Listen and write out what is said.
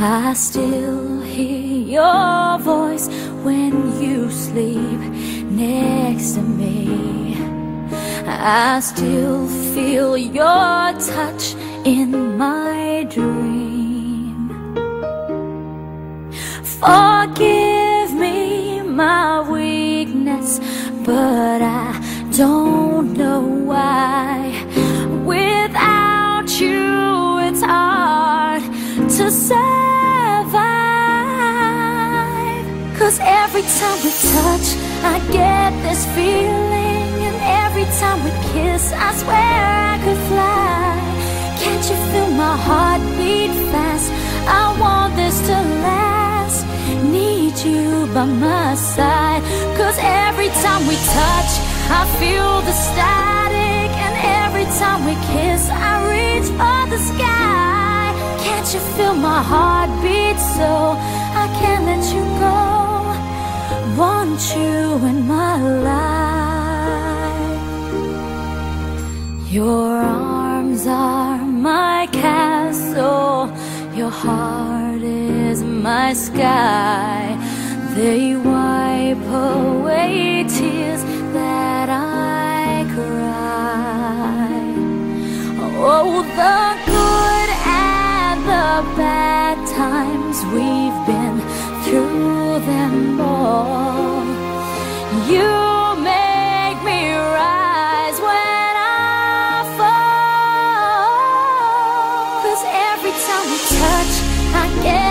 I still hear your voice when you sleep next to me. I still feel your touch in my dream. Forgive me my weakness, but I don't know why. Without you, it's hard to survive. 'Cause every time we touch, I get this feeling, and every time we kiss, I swear I could fly. Can't you feel my heart beat fast? I want this to last. Need you by my side. 'Cause every time we touch, I feel the static, and every time we kiss, I reach for the sky. Can't you feel my heart beat so I can't let you go? Want you in my life. Your arms are my castle, your heart is my sky. They wipe away tears that I cry. Oh, the good and the bad times, we've been through them all. You make me rise when I fall. 'Cause every time we touch, I get